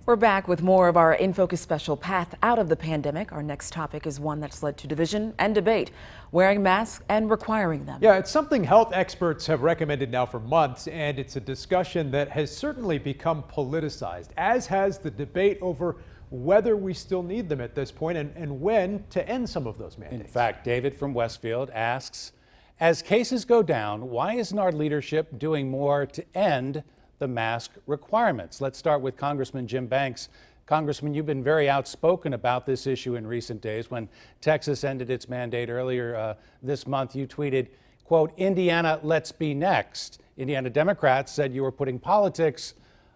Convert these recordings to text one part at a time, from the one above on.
We're back with more of our In Focus special, Path Out of the Pandemic. Our next topic is one that's led to division and debate, wearing masks and requiring them. Yeah, it's something health experts have recommended now for months, and it's a discussion that has certainly become politicized, as has the debate over whether we still need them at this point and when to end some of those mandates. In fact, David from Westfield asks, as cases go down, why isn't our leadership doing more to end the mask requirements? Let's start with Congressman Jim Banks. Congressman, you've been very outspoken about this issue in recent days. When Texas ended its mandate earlier this month, you tweeted, quote, "Indiana, let's be next." Indiana Democrats said you were putting politics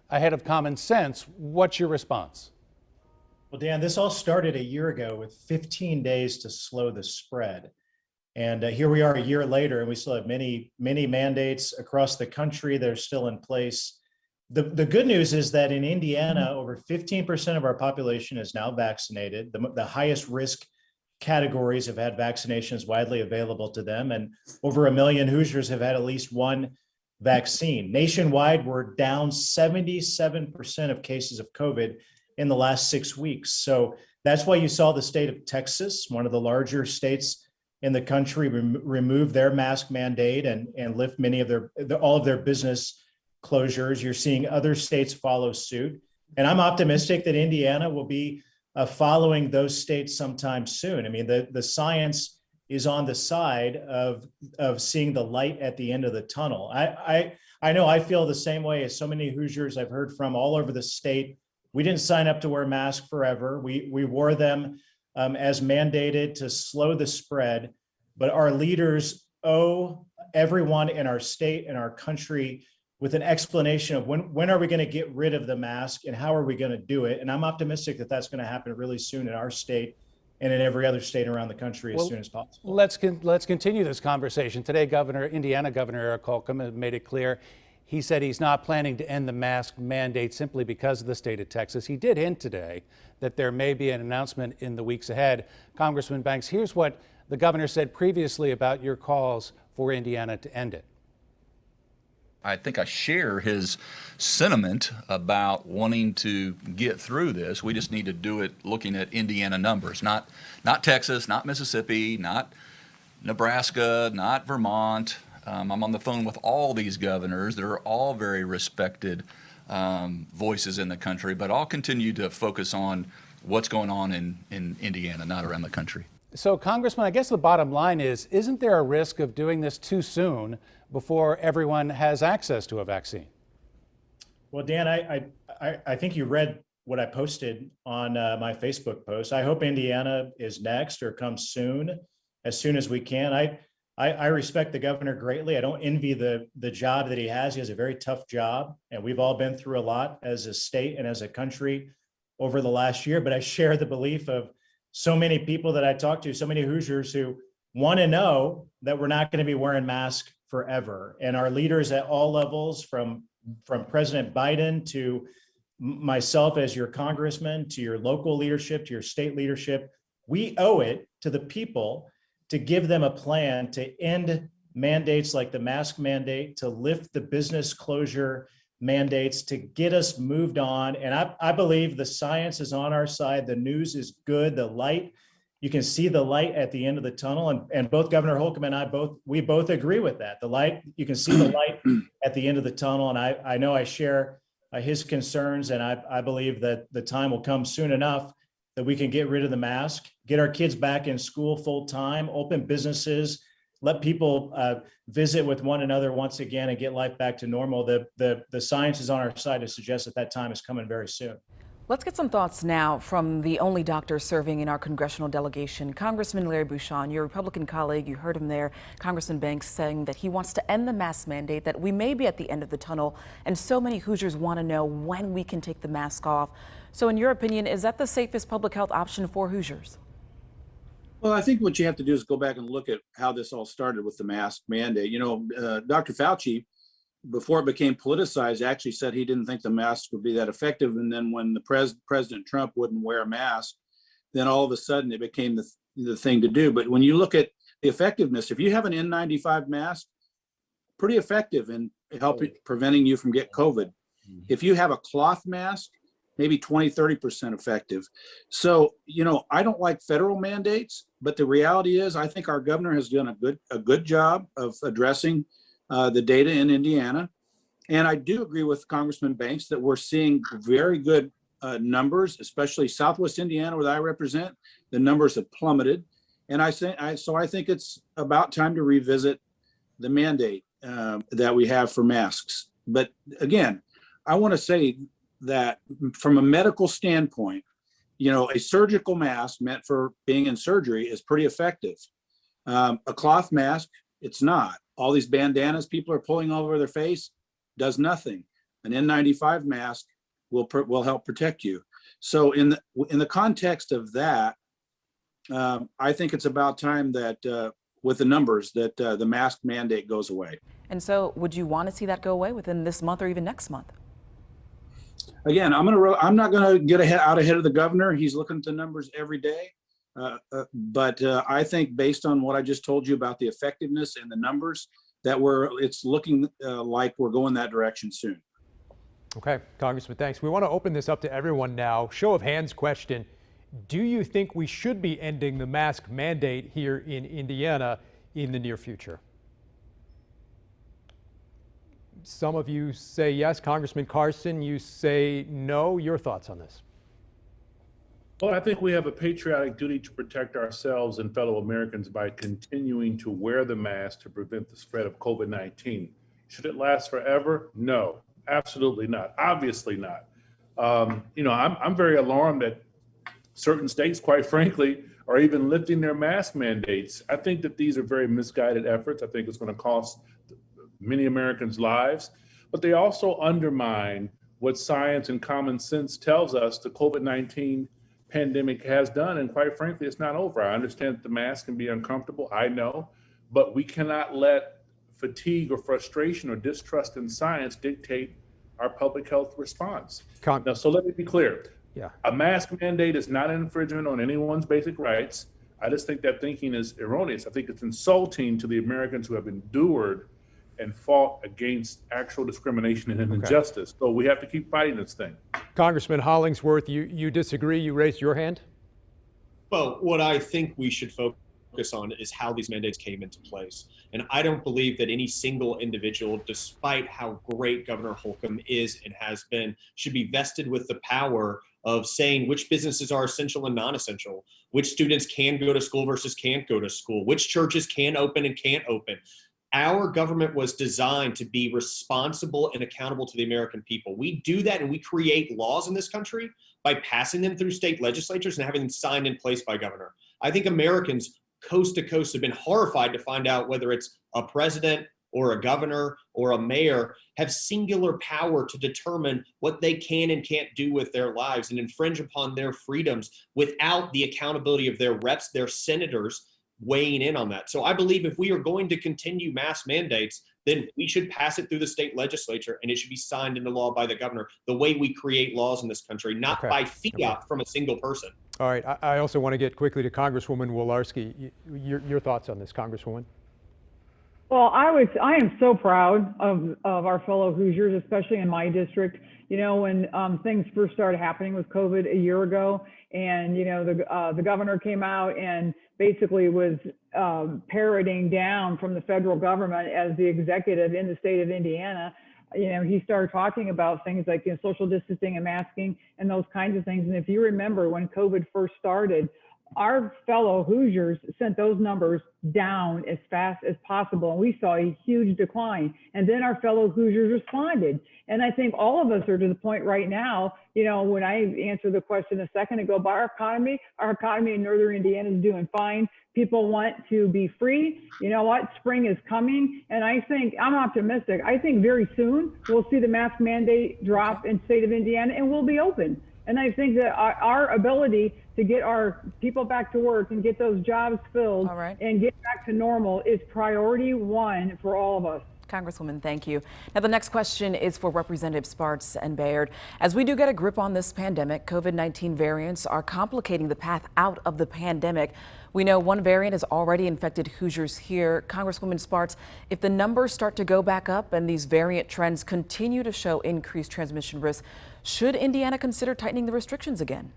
ahead of common sense. What's your response? Well, Dan, this all started a year ago with 15 days to slow the spread. And here we are a year later, and we still have many mandates across the country that are still in place. The good news is that in Indiana, over 15% of our population is now vaccinated. The highest risk categories have had vaccinations widely available to them, and over 1 million Hoosiers have had at least one vaccine. Nationwide, we're down 77% of cases of COVID in the last 6 weeks. So that's why you saw the state of Texas, one of the larger states in the country, remove their mask mandate and lift many of all of their business closures. You're seeing other states follow suit. And I'm optimistic that Indiana will be following those states sometime soon. I mean, the science is on the side of seeing the light at the end of the tunnel. I know I feel the same way as so many Hoosiers I've heard from all over the state. We didn't sign up to wear masks forever. We wore them as mandated to slow the spread, but our leaders owe everyone in our state and our country with an explanation of when are we going to get rid of the mask and how are we going to do it. And I'm optimistic that that's going to happen really soon in our state and in every other state around the country as soon as possible. Let's continue this conversation. Today, Indiana Governor Eric Holcomb has made it clear. He said he's not planning to end the mask mandate simply because of the state of Texas. He did hint today that there may be an announcement in the weeks ahead. Congressman Banks, here's what the governor said previously about your calls for Indiana to end it. I think I share his sentiment about wanting to get through this. We just need to do it looking at Indiana numbers, not Texas, not Mississippi, not Nebraska, not Vermont. I'm on the phone with all these governors. They're all very respected voices in the country, but I'll continue to focus on what's going on in Indiana, not around the country. So, Congressman, I guess the bottom line is, isn't there a risk of doing this too soon before everyone has access to a vaccine? Well, Dan, I think you read what I posted on my Facebook post. I hope Indiana is next or comes soon as we can. I respect the governor greatly. I don't envy the job that he has. He has a very tough job, and we've all been through a lot as a state and as a country over the last year. But I share the belief of so many people that I talk to, so many Hoosiers who want to know that we're not going to be wearing masks forever. And our leaders at all levels, from President Biden to myself as your congressman, to your local leadership, to your state leadership, we owe it to the people to give them a plan to end mandates like the mask mandate, to lift the business closure mandates, to get us moved on. And I believe the science is on our side. The news is good. The light, you can see the light at the end of the tunnel. And both Governor Holcomb and we both agree with that. The light, you can see the light at the end of the tunnel. And I know I share his concerns, and I believe that the time will come soon enough that we can get rid of the mask, get our kids back in school full time, open businesses, let people visit with one another once again and get life back to normal. The science is on our side to suggest that time is coming very soon. Let's get some thoughts now from the only doctor serving in our congressional delegation, Congressman Larry Bucshon, your Republican colleague. You heard him there, Congressman Banks, saying that he wants to end the mask mandate, that we may be at the end of the tunnel, and so many Hoosiers want to know when we can take the mask off. So in your opinion, is that the safest public health option for Hoosiers? Well, I think what you have to do is go back and look at how this all started with the mask mandate. Dr. Fauci, before it became politicized, actually said he didn't think the mask would be that effective. And then when President Trump wouldn't wear a mask, then all of a sudden it became the thing to do. But when you look at the effectiveness, if you have an N95 mask, pretty effective in helping preventing you from getting COVID. If you have a cloth mask, maybe 20, 30% effective. So, I don't like federal mandates, but the reality is I think our governor has done a good job of addressing the data in Indiana. And I do agree with Congressman Banks that we're seeing very good numbers, especially Southwest Indiana, where I represent. The numbers have plummeted. And I think it's about time to revisit the mandate that we have for masks. But again, I want to say that from a medical standpoint, a surgical mask meant for being in surgery is pretty effective. A cloth mask, it's not. All these bandanas people are pulling all over their face does nothing. An N95 mask will help protect you. So in the context of that, I think it's about time that with the numbers that the mask mandate goes away. And so would you want to see that go away within this month or even next month? Again, I'm not going to get out ahead of the governor. He's looking at the numbers every day. But I think based on what I just told you about the effectiveness and the numbers, that it's looking like we're going that direction soon. Okay, Congressman, thanks. We want to open this up to everyone now. Show of hands question. Do you think we should be ending the mask mandate here in Indiana in the near future? Some of you say yes. Congressman Carson, you say no. Your thoughts on this? Well, I think we have a patriotic duty to protect ourselves and fellow Americans by continuing to wear the mask to prevent the spread of COVID-19. Should it last forever? No, absolutely not. Obviously not. I'm very alarmed that certain states, quite frankly, are even lifting their mask mandates. I think that these are very misguided efforts. I think it's going to cost many Americans' lives, but they also undermine what science and common sense tells us the COVID-19 pandemic has done. And quite frankly, it's not over. I understand that the mask can be uncomfortable. I know, but we cannot let fatigue or frustration or distrust in science dictate our public health response. Now, so let me be clear. Yeah. A mask mandate is not an infringement on anyone's basic rights. I just think that thinking is erroneous. I think it's insulting to the Americans who have endured and fought against actual discrimination and injustice. So we have to keep fighting this thing. Congressman Hollingsworth, you disagree? You raised your hand? Well, what I think we should focus on is how these mandates came into place. And I don't believe that any single individual, despite how great Governor Holcomb is and has been, should be vested with the power of saying which businesses are essential and non-essential, which students can go to school versus can't go to school, which churches can open and can't open. Our government was designed to be responsible and accountable to the American people. We do that and we create laws in this country by passing them through state legislatures and having them signed in place by governor. I think Americans coast to coast have been horrified to find out whether it's a president or a governor or a mayor have singular power to determine what they can and can't do with their lives and infringe upon their freedoms without the accountability of their reps, their senators, weighing in on that. So I believe if we are going to continue mask mandates, then we should pass it through the state legislature and it should be signed into law by the governor, the way we create laws in this country, not by fiat from a single person. All right. I also want to get quickly to Congresswoman Wolarski. Your thoughts on this, Congresswoman? Well, I am so proud of our fellow Hoosiers, especially in my district. When things first started happening with COVID a year ago, and the governor came out and basically was parroting down from the federal government as the executive in the state of Indiana. He started talking about things like social distancing and masking and those kinds of things. And if you remember when COVID first started, our fellow Hoosiers sent those numbers down as fast as possible, and we saw a huge decline. And then our fellow Hoosiers responded. And I think all of us are to the point right now, when I answered the question a second ago about our economy in Northern Indiana is doing fine. People want to be free. You know what? Spring is coming. And I think I'm optimistic. I think very soon we'll see the mask mandate drop in the state of Indiana and we'll be open. And I think that our ability to get our people back to work and get those jobs filled and get back to normal is priority one for all of us. Congresswoman, thank you. Now, the next question is for Representative Spartz and Bayard. As we do get a grip on this pandemic, COVID-19 variants are complicating the path out of the pandemic. We know one variant has already infected Hoosiers here. Congresswoman Spartz, if the numbers start to go back up and these variant trends continue to show increased transmission risk, should Indiana consider tightening the restrictions again?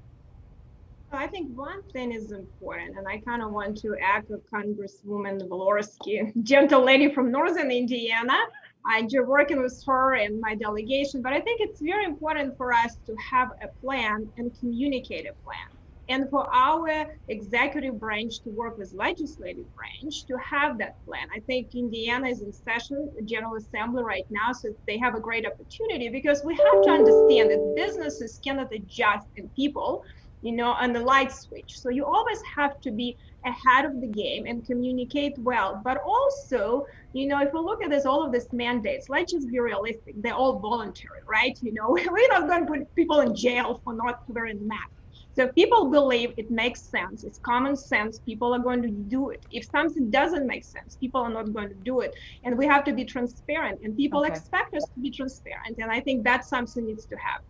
I think one thing is important, and I kind of want to echo Congresswoman Walorski, gentle lady from Northern Indiana. I'm working with her and my delegation, but I think it's very important for us to have a plan and communicate a plan. And for our executive branch to work with legislative branch to have that plan. I think Indiana is in session, the General Assembly right now, so they have a great opportunity because we have to understand that businesses cannot adjust and people, on the light switch. So you always have to be ahead of the game and communicate well. But also, if we look at this, all of these mandates, let's just be realistic. They're all voluntary, right? We're not going to put people in jail for not wearing the mask. So if people believe it makes sense, it's common sense, people are going to do it. If something doesn't make sense, people are not going to do it. And we have to be transparent, and people expect us to be transparent. And I think that's something needs to happen.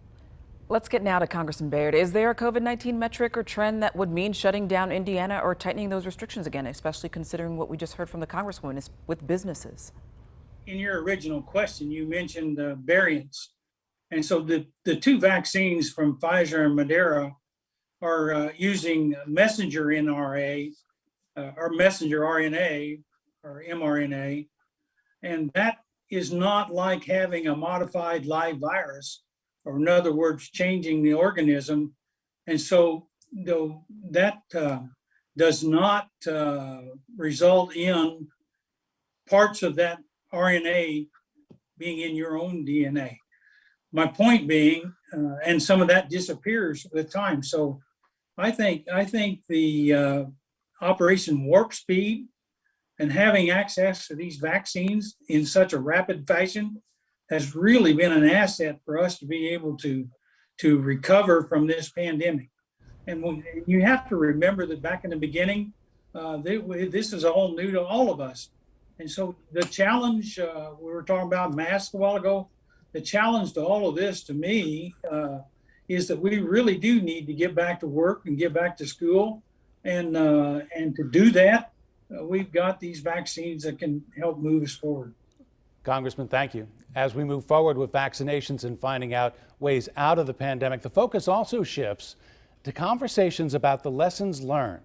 Let's get now to Congressman Bayard. Is there a COVID-19 metric or trend that would mean shutting down Indiana or tightening those restrictions again, especially considering what we just heard from the Congresswoman is with businesses? In your original question, you mentioned variants. And so the two vaccines from Pfizer and Moderna are using messenger RNA or messenger RNA or mRNA. And that is not like having a modified live virus, or in other words, changing the organism. And so though that does not result in parts of that RNA being in your own DNA. My point being, and some of that disappears with time. So I think the Operation Warp Speed and having access to these vaccines in such a rapid fashion has really been an asset for us to be able to recover from this pandemic. And you have to remember that back in the beginning, this is all new to all of us. And so the challenge, we were talking about masks a while ago, the challenge to all of this to me is that we really do need to get back to work and get back to school. And to do that, we've got these vaccines that can help move us forward. Congressman, thank you. As we move forward with vaccinations and finding out ways out of the pandemic, the focus also shifts to conversations about the lessons learned.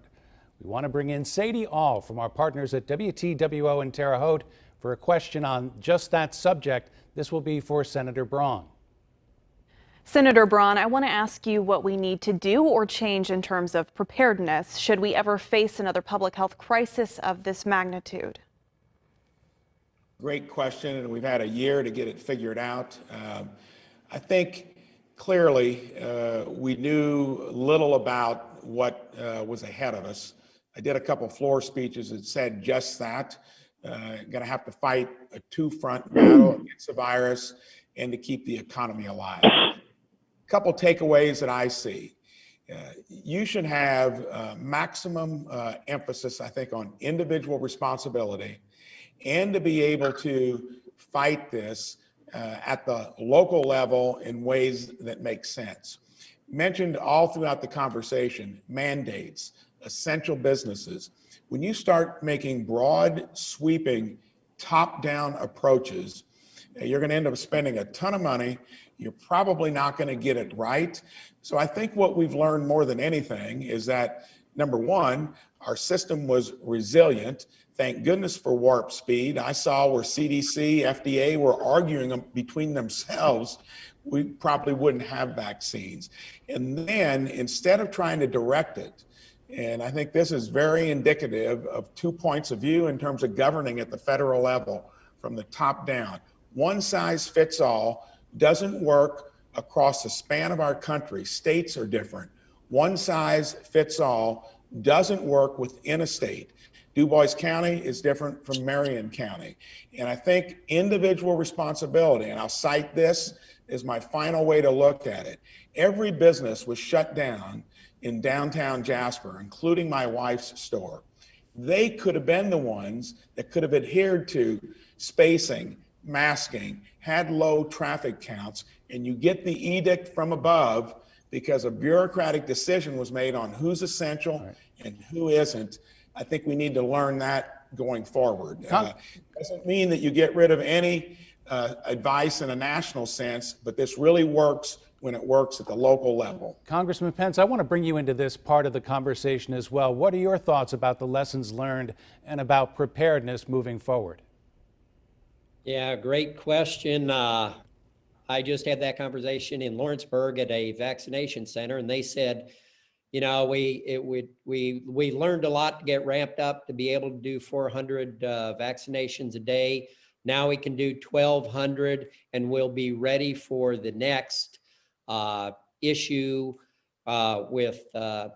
We want to bring in Sadie All from our partners at WTWO in Terre Haute for a question on just that subject. This will be for Senator Braun. Senator Braun, I want to ask you what we need to do or change in terms of preparedness should we ever face another public health crisis of this magnitude. Great question, and we've had a year to get it figured out. I think clearly we knew little about what was ahead of us. I did a couple floor speeches that said just that. Going to have to fight a two-front battle against the virus and to keep the economy alive. A couple takeaways that I see. You should have maximum emphasis, I think, on individual responsibility and to be able to fight this at the local level in ways that make sense. Mentioned all throughout the conversation, mandates, essential businesses. When you start making broad, sweeping, top-down approaches, you're going to end up spending a ton of money. You're probably not going to get it right. So I think what we've learned more than anything is that, number one, our system was resilient. Thank goodness for Warp Speed. I saw where CDC, FDA were arguing between themselves, we probably wouldn't have vaccines. And then instead of trying to direct it, and I think this is very indicative of 2 points of view in terms of governing at the federal level from the top down. One size fits all doesn't work across the span of our country. States are different. One size fits all doesn't work within a state. Du Bois County is different from Marion County. And I think individual responsibility, and I'll cite this as my final way to look at it. Every business was shut down in downtown Jasper, including my wife's store. They could have been the ones that could have adhered to spacing, masking, had low traffic counts, and you get the edict from above because a bureaucratic decision was made on who's essential and who isn't, I think we need to learn that going forward. Doesn't mean that you get rid of any advice in a national sense, but this really works when it works at the local level. Congressman Pence, I want to bring you into this part of the conversation as well. What are your thoughts about the lessons learned and about preparedness moving forward? Yeah, great question. I just had that conversation in Lawrenceburg at a vaccination center, and they said, you know, we learned a lot to get ramped up to be able to do 400 vaccinations a day. Now we can do 1,200, and we'll be ready for the next issue with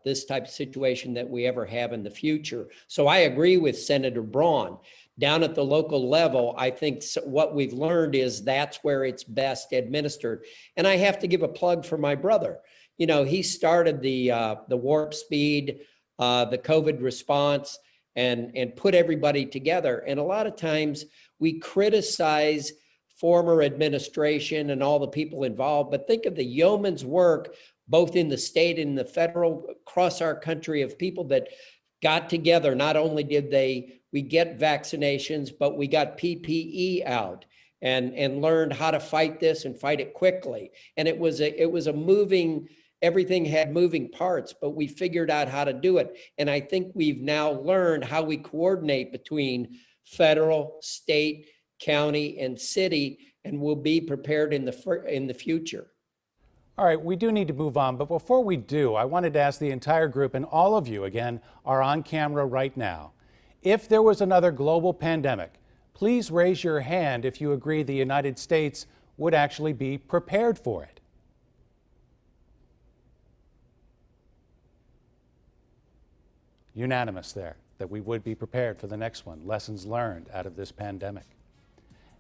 this type of situation that we ever have in the future. So I agree with Senator Braun. Down at the local level, I think what we've learned is that's where it's best administered. And I have to give a plug for my brother. You know, he started the warp speed, the COVID response, and put everybody together. And a lot of times we criticize former administration and all the people involved, but think of the yeoman's work, both in the state and the federal, across our country, of people that got together. Not only did we get vaccinations, but we got PPE out and learned how to fight this and fight it quickly. And it was a moving, everything had moving parts, but we figured out how to do it. And I think we've now learned how we coordinate between federal, state, county, and city, and we'll be prepared in the future. All right, we do need to move on, but before we do, I wanted to ask the entire group, and all of you, again, are on camera right now. If there was another global pandemic, please raise your hand if you agree the United States would actually be prepared for it. Unanimous there, that we would be prepared for the next one. Lessons learned out of this pandemic.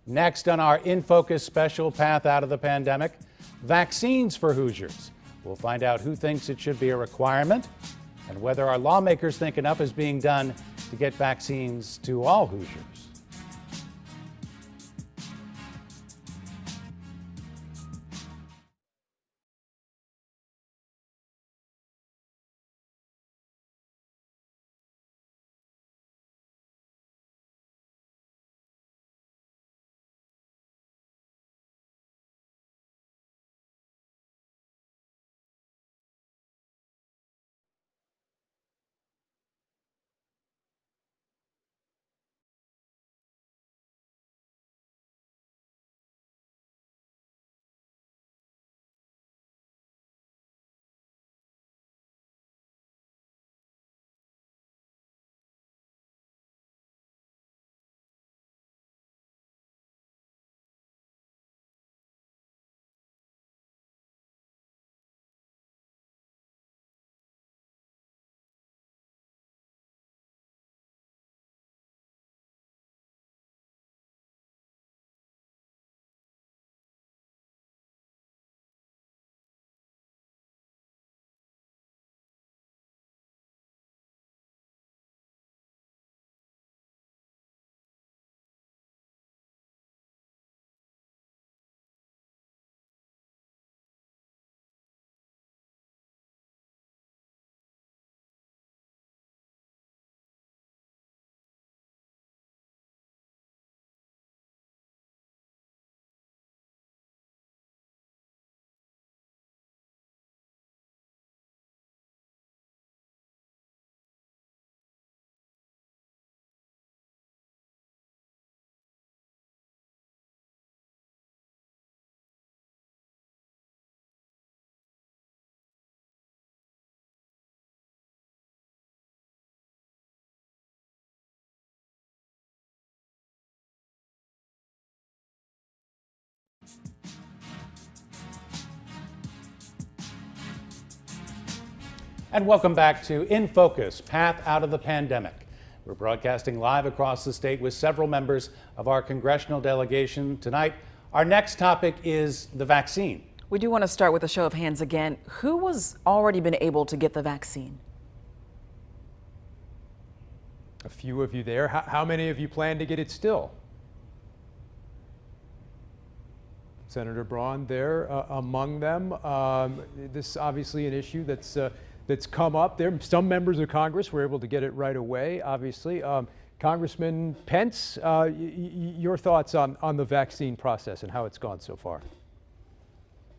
Next on our In Focus special Path Out of the Pandemic, vaccines for Hoosiers. We'll find out who thinks it should be a requirement and whether our lawmakers think enough is being done to get vaccines to all Hoosiers. And welcome back to In Focus, Path Out of the Pandemic. We're broadcasting live across the state with several members of our congressional delegation. Tonight, our next topic is the vaccine. We do want to start with a show of hands again. Who has already been able to get the vaccine? A few of you there. How many of you plan to get it still? Senator Braun there among them. This is obviously an issue that's come up there. Some members of Congress were able to get it right away, obviously. Congressman Pence, your thoughts on the vaccine process and how it's gone so far?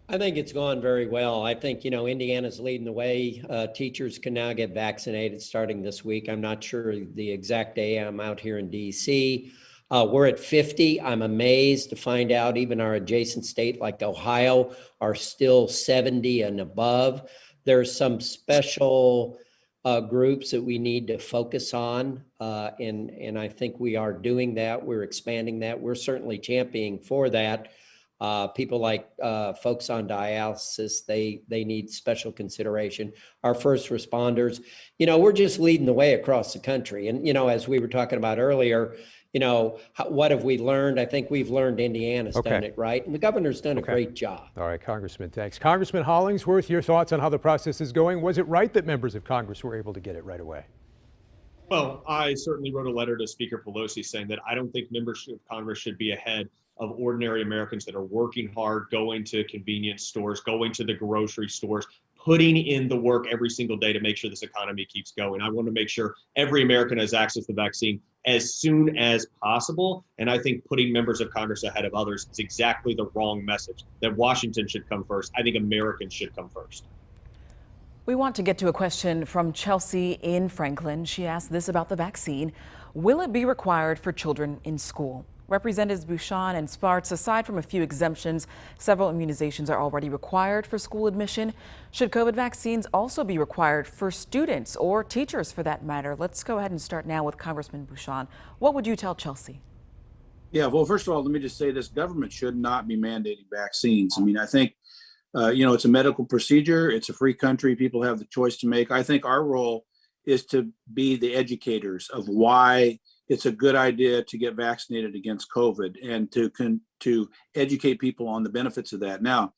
I think it's gone very well. I think, Indiana's leading the way. Teachers can now get vaccinated starting this week. I'm not sure the exact day. I'm out here in DC. We're at 50. I'm amazed to find out even our adjacent state like Ohio are still 70 and above. There's some special groups that we need to focus on. And I think we are doing that. We're expanding that. We're certainly championing for that. People like folks on dialysis, they need special consideration. Our first responders, we're just leading the way across the country. And, as we were talking about earlier, what have we learned? I think we've learned Indiana's done it right. And the governor's done a great job. All right, Congressman, thanks. Congressman Hollingsworth, your thoughts on how the process is going? Was it right that members of Congress were able to get it right away? Well, I certainly wrote a letter to Speaker Pelosi saying that I don't think members of Congress should be ahead of ordinary Americans that are working hard, going to convenience stores, going to the grocery stores, putting in the work every single day to make sure this economy keeps going. I want to make sure every American has access to the vaccine as soon as possible. And I think putting members of Congress ahead of others is exactly the wrong message, that Washington should come first. I think Americans should come first. We want to get to a question from Chelsea in Franklin. She asked this about the vaccine. Will it be required for children in school? Representatives Bucshon and Spartz, aside from a few exemptions, several immunizations are already required for school admission. Should COVID vaccines also be required for students or teachers for that matter? Let's go ahead and start now with Congressman Bucshon. What would you tell Chelsea? Yeah, well, first of all, let me just say this: government should not be mandating vaccines. I mean, I think, it's a medical procedure. It's a free country. People have the choice to make. I think our role is to be the educators of why it's a good idea to get vaccinated against COVID and to educate people on the benefits of that. Now,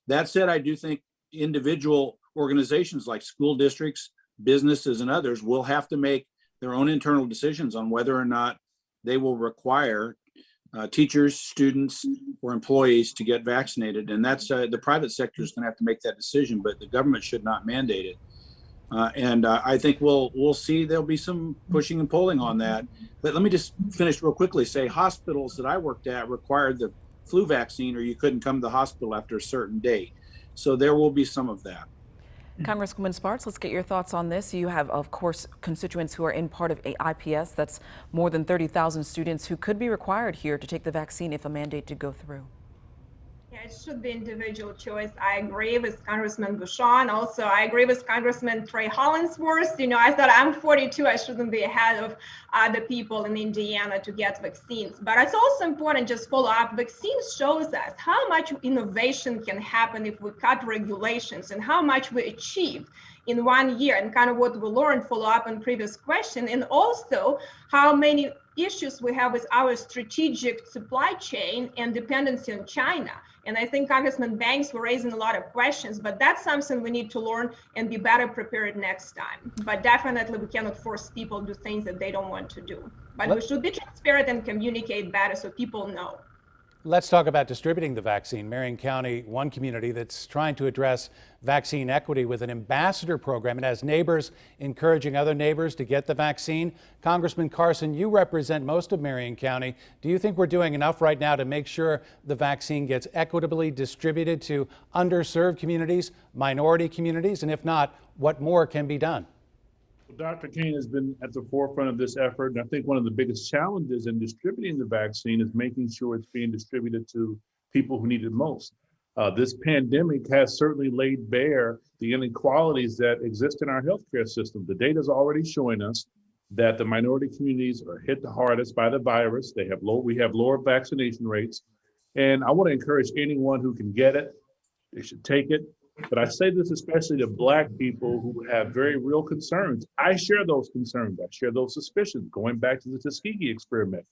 that said, I do think individual organizations like school districts, businesses, and others will have to make their own internal decisions on whether or not they will require teachers, students, or employees to get vaccinated. And that's the private sector is going to have to make that decision, but the government should not mandate it. I think we'll see there'll be some pushing and pulling on that. But let me just finish real quickly. Say hospitals that I worked at required the flu vaccine or you couldn't come to the hospital after a certain date. So there will be some of that. Congresswoman Spartz, let's get your thoughts on this. You have, of course, constituents who are in part of IPS. That's more than 30,000 students who could be required here to take the vaccine if a mandate did go through. Yeah, it should be individual choice. I agree with Congressman Bucshon. Also, I agree with Congressman Trey Hollingsworth. I thought I'm 42. I shouldn't be ahead of other people in Indiana to get vaccines. But it's also important just follow up. Vaccines shows us how much innovation can happen if we cut regulations and how much we achieve in 1 year and kind of what we learned, follow up on previous question, and also how many issues we have with our strategic supply chain and dependency on China. And I think Congressman Banks were raising a lot of questions, but that's something we need to learn and be better prepared next time. But definitely we cannot force people to do things that they don't want to do. But we should be transparent and communicate better so people know. Let's talk about distributing the vaccine. Marion County, one community that's trying to address vaccine equity with an ambassador program. It has neighbors encouraging other neighbors to get the vaccine. Congressman Carson, you represent most of Marion County. Do you think we're doing enough right now to make sure the vaccine gets equitably distributed to underserved communities, minority communities? And if not, what more can be done? Dr. Kane has been at the forefront of this effort, and I think one of the biggest challenges in distributing the vaccine is making sure it's being distributed to people who need it most. This pandemic has certainly laid bare the inequalities that exist in our healthcare system. The data is already showing us that the minority communities are hit the hardest by the virus. We have lower vaccination rates, and I want to encourage anyone who can get it, they should take it. But I say this especially to Black people who have very real concerns. I share those concerns. I share those suspicions, going back to the Tuskegee experiment.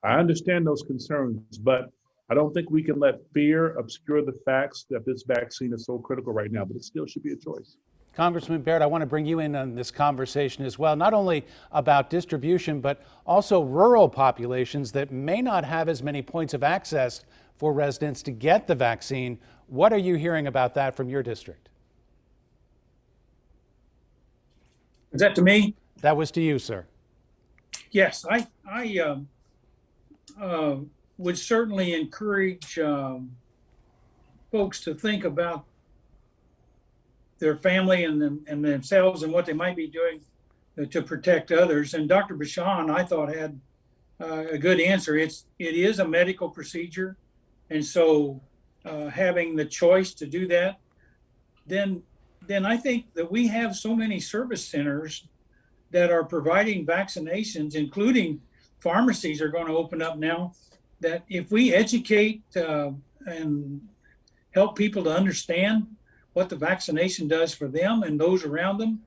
I understand those concerns, but I don't think we can let fear obscure the facts that this vaccine is so critical right now, but it still should be a choice. Congressman Baird, I want to bring you in on this conversation as well, not only about distribution, but also rural populations that may not have as many points of access for residents to get the vaccine. What are you hearing about that from your district? Is that to me? That was to you, sir. Yes, I would certainly encourage folks to think about their family and themselves and what they might be doing to protect others. And Dr. Bucshon, I thought, had a good answer. It is a medical procedure, and so having the choice to do that, then I think that we have so many service centers that are providing vaccinations, including pharmacies are going to open up now, that if we educate and help people to understand what the vaccination does for them and those around them,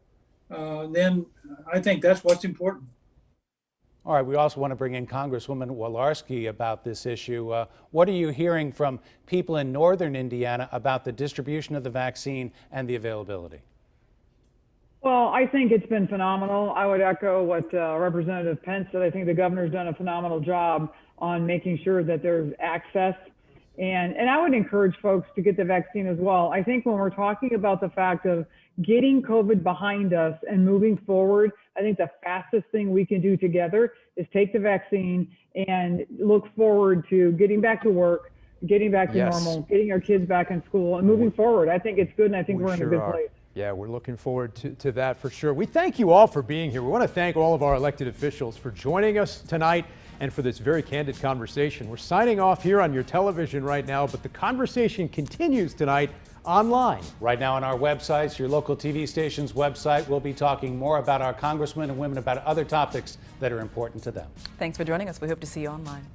then I think that's what's important. All right, we also want to bring in Congresswoman Walorski about this issue. What are you hearing from people in northern Indiana about the distribution of the vaccine and the availability? Well, I think it's been phenomenal. I would echo what Representative Pence said. I think the governor's done a phenomenal job on making sure that there's access. And I would encourage folks to get the vaccine as well. I think when we're talking about the fact of getting COVID behind us and moving forward, I think the fastest thing we can do together is take the vaccine and look forward to getting back to work, getting back to normal, getting our kids back in school and moving forward. I think it's good, and I think we're in a good place. Yeah, we're looking forward to that for sure. We thank you all for being here. We want to thank all of our elected officials for joining us tonight and for this very candid conversation. We're signing off here on your television right now, but the conversation continues tonight online. Right now on our websites, your local TV station's website, we'll be talking more about our congressmen and women about other topics that are important to them. Thanks for joining us. We hope to see you online.